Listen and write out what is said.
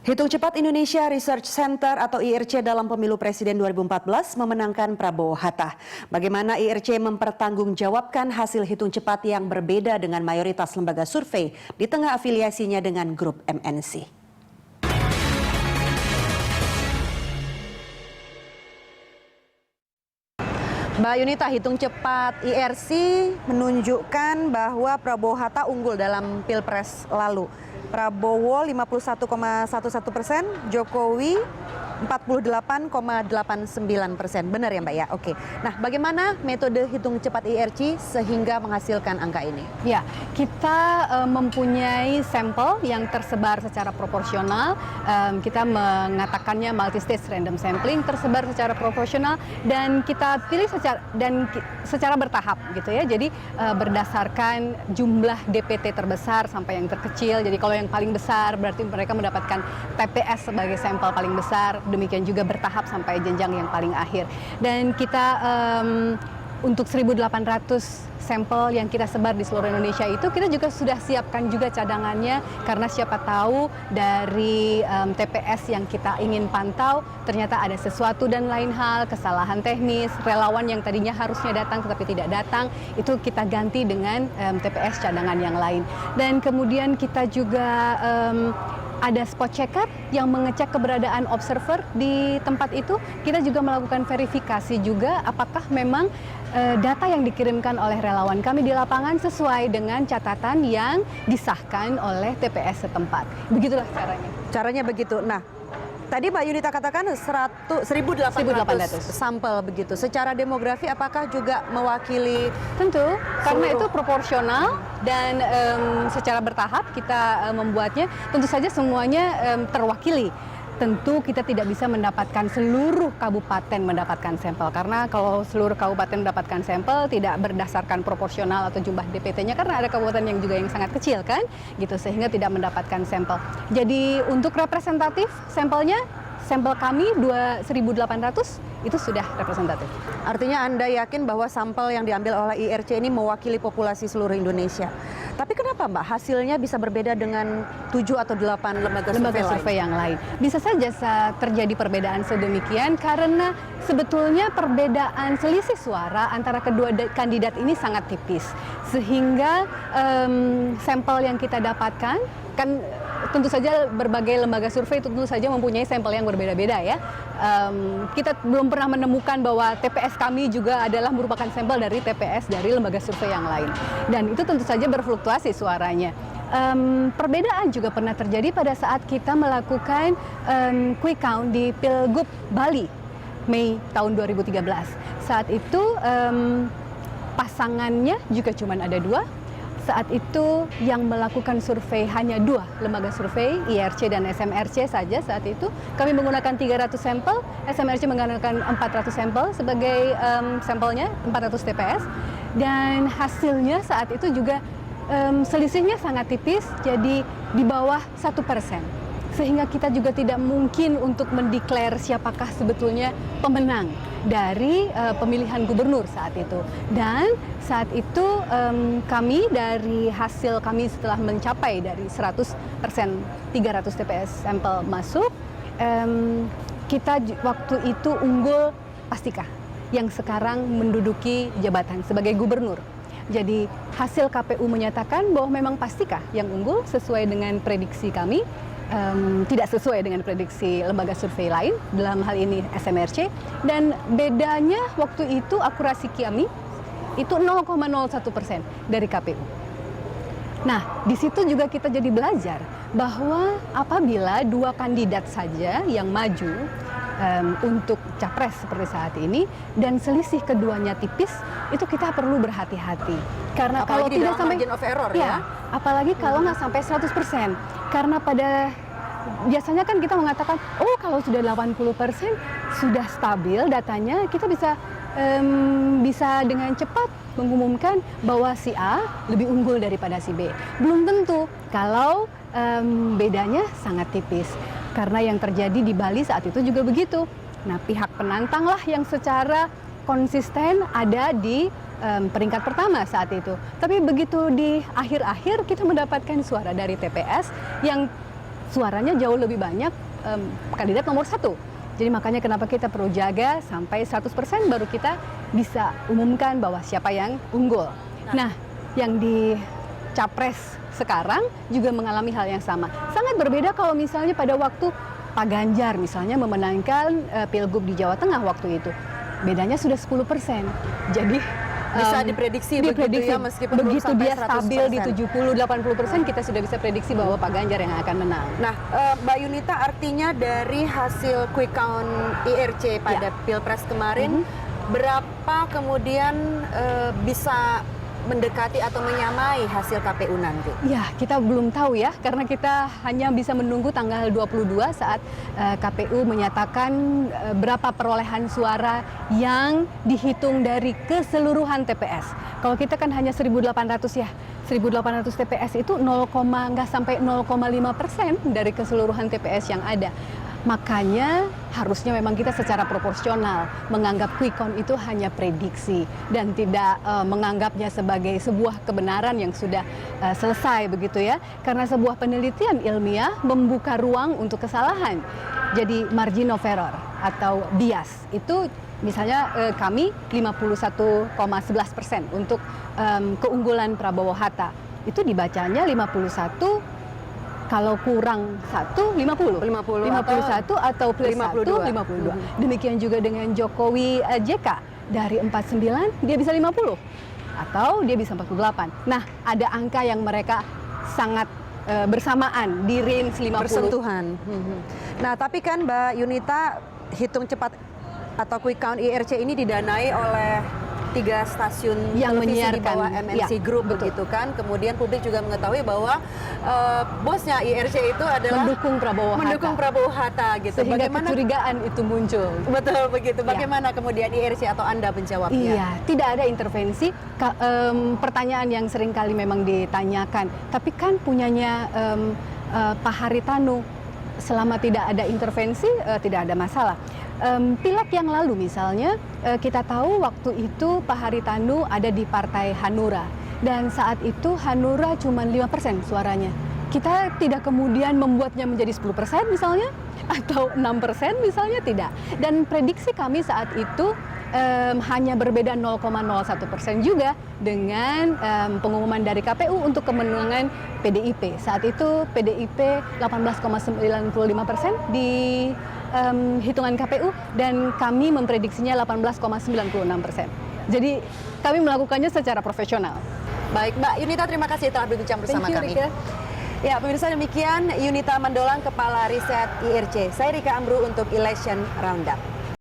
Hitung Cepat Indonesia Research Center atau IRC dalam pemilu presiden 2014 memenangkan Prabowo Hatta. Bagaimana IRC mempertanggungjawabkan hasil hitung cepat yang berbeda dengan mayoritas lembaga survei di tengah afiliasinya dengan grup MNC? Mbak Yunita, hitung cepat IRC menunjukkan bahwa Prabowo Hatta unggul dalam Pilpres lalu. Prabowo 51,11%, Jokowi 48,89%. Benar ya Mbak ya? Oke. Nah, bagaimana metode hitung cepat IRC sehingga menghasilkan angka ini? Ya, kita mempunyai sampel yang tersebar secara proporsional. Kita mengatakannya multi-stage random sampling, tersebar secara proporsional dan kita pilih secara bertahap gitu ya. Jadi berdasarkan jumlah DPT terbesar sampai yang terkecil. Jadi kalau yang paling besar berarti mereka mendapatkan TPS sebagai sampel paling besar. Demikian juga bertahap sampai jenjang yang paling akhir. Dan kita untuk 1.800 sampel yang kita sebar di seluruh Indonesia itu kita juga sudah siapkan juga cadangannya karena siapa tahu dari TPS yang kita ingin pantau ternyata ada sesuatu dan lain hal, kesalahan teknis, relawan yang tadinya harusnya datang tetapi tidak datang, itu kita ganti dengan TPS cadangan yang lain. Dan kemudian kita juga ada spot checker yang mengecek keberadaan observer di tempat itu. Kita juga melakukan verifikasi juga apakah memang data yang dikirimkan oleh relawan kami di lapangan sesuai dengan catatan yang disahkan oleh TPS setempat. Begitulah caranya. Caranya begitu. Nah, tadi Mbak Yunita katakan 1.800 sampel begitu. Secara demografi apakah juga mewakili? Tentu, karena itu proporsional dan secara bertahap kita membuatnya. Tentu saja semuanya terwakili. Tentu kita tidak bisa mendapatkan seluruh kabupaten mendapatkan sampel. Karena kalau seluruh kabupaten mendapatkan sampel tidak berdasarkan proporsional atau jumlah DPT-nya. Karena ada kabupaten yang juga yang sangat kecil kan, gitu sehingga tidak mendapatkan sampel. Jadi untuk representatif sampelnya, sampel kami 1.800 itu sudah representatif. Artinya Anda yakin bahwa sampel yang diambil oleh IRC ini mewakili populasi seluruh Indonesia. Tapi kenapa Mbak hasilnya bisa berbeda dengan 7 atau 8 lembaga survei yang lain? Bisa saja terjadi perbedaan sedemikian karena sebetulnya perbedaan selisih suara antara kedua kandidat ini sangat tipis. Sehingga sampel yang kita dapatkan kan tentu saja berbagai lembaga survei tentu saja mempunyai sampel yang berbeda-beda ya. Kita belum pernah menemukan bahwa TPS kami juga adalah merupakan sampel dari TPS dari lembaga survei yang lain. Dan itu tentu saja berfluktuasi suaranya. Perbedaan juga pernah terjadi pada saat kita melakukan quick count di Pilgub Bali Mei tahun 2013. Saat itu pasangannya juga cuma ada 2. Saat itu yang melakukan survei hanya 2 lembaga survei, IRC dan SMRC saja saat itu. Kami menggunakan 300 sampel, SMRC menggunakan 400 sampel sebagai sampelnya, 400 TPS. Dan hasilnya saat itu juga selisihnya sangat tipis, jadi di bawah 1%. Sehingga kita juga tidak mungkin untuk mendeklar siapakah sebetulnya pemenang dari pemilihan gubernur saat itu. Dan saat itu kami dari hasil kami setelah mencapai dari 100% 300 TPS sampel masuk, kita waktu itu unggul Pastika yang sekarang menduduki jabatan sebagai gubernur. Jadi hasil KPU menyatakan bahwa memang Pastika yang unggul sesuai dengan prediksi kami. Tidak sesuai dengan prediksi lembaga survei lain, dalam hal ini SMRC, dan bedanya waktu itu akurasi kami itu 0,01% dari KPU. Nah, di situ juga kita jadi belajar bahwa apabila 2 kandidat saja yang maju untuk capres seperti saat ini dan selisih keduanya tipis, itu kita perlu berhati-hati. Karena apalagi kalau tidak sampai margin of error ya, apalagi kalau nggak sampai 100%. Karena biasanya kan kita mengatakan, oh kalau sudah 80% sudah stabil datanya, kita bisa dengan cepat mengumumkan bahwa si A lebih unggul daripada si B. Belum tentu kalau bedanya sangat tipis. Karena yang terjadi di Bali saat itu juga begitu. Nah, pihak penantang lah yang secara konsisten ada di peringkat pertama saat itu. Tapi begitu di akhir-akhir kita mendapatkan suara dari TPS yang suaranya jauh lebih banyak kandidat nomor 1. Jadi makanya kenapa kita perlu jaga sampai 100% baru kita bisa umumkan bahwa siapa yang unggul. Nah, yang di Capres sekarang juga mengalami hal yang sama. Sangat berbeda kalau misalnya pada waktu Pak Ganjar misalnya memenangkan Pilgub di Jawa Tengah waktu itu. Bedanya sudah 10%. Jadi bisa diprediksi begitu ya, meskipun belum begitu sampai dia stabil 100%. di 70-80%, kita sudah bisa prediksi bahwa Pak Ganjar yang akan menang. Nah, Mbak Yunita, artinya dari hasil quick count IRC pada Pilpres kemarin, berapa kemudian bisa mendekati atau menyamai hasil KPU nanti? Ya, kita belum tahu ya, karena kita hanya bisa menunggu tanggal 22 saat KPU menyatakan berapa perolehan suara yang dihitung dari keseluruhan TPS. Kalau kita kan hanya 1.800 ya, 1.800 TPS itu nggak sampai 0,5% dari keseluruhan TPS yang ada. Makanya harusnya memang kita secara proporsional menganggap quick count itu hanya prediksi dan tidak menganggapnya sebagai sebuah kebenaran yang sudah selesai begitu ya. Karena sebuah penelitian ilmiah membuka ruang untuk kesalahan. Jadi margin of error atau bias itu misalnya kami 51,11% untuk keunggulan Prabowo Hatta. Itu dibacanya 51. Kalau kurang 50 atau plus 52. 1, 52. Demikian juga dengan Jokowi JK, dari 49 dia bisa 50 atau dia bisa 48. Nah, ada angka yang mereka sangat bersamaan di range 50. Bersentuhan. Nah, tapi kan Mbak Yunita, hitung cepat atau quick count IRC ini didanai oleh 3 stasiun yang televisi menyiarkan di bawah MNC Group, betul. begitu kan. Kemudian publik juga mengetahui bahwa bosnya IRC itu adalah mendukung Prabowo Hatta gitu. Sehingga Bagaimana kecurigaan itu muncul. Betul begitu. Bagaimana kemudian IRC atau Anda menjawabnya? Iya, tidak ada intervensi. Pertanyaan yang sering kali memang ditanyakan. Tapi kan punyanya Pak Haritanu, selama tidak ada intervensi tidak ada masalah. Pileg yang lalu misalnya, kita tahu waktu itu Pak Haritanu ada di Partai Hanura. Dan saat itu Hanura cuma 5% suaranya. Kita tidak kemudian membuatnya menjadi 10% misalnya, atau 6% misalnya, tidak. Dan prediksi kami saat itu hanya berbeda 0,01% juga dengan pengumuman dari KPU untuk kemenangan PDIP. Saat itu PDIP 18,95% di hitungan KPU dan kami memprediksinya 18,96%. Jadi kami melakukannya secara profesional. Baik, Mbak Yunita, terima kasih telah berbincang bersama kami. Rika. Ya, pemirsa, demikian Yunita Mandolang, Kepala Riset IRC. Saya Rika Amru untuk Election Roundup.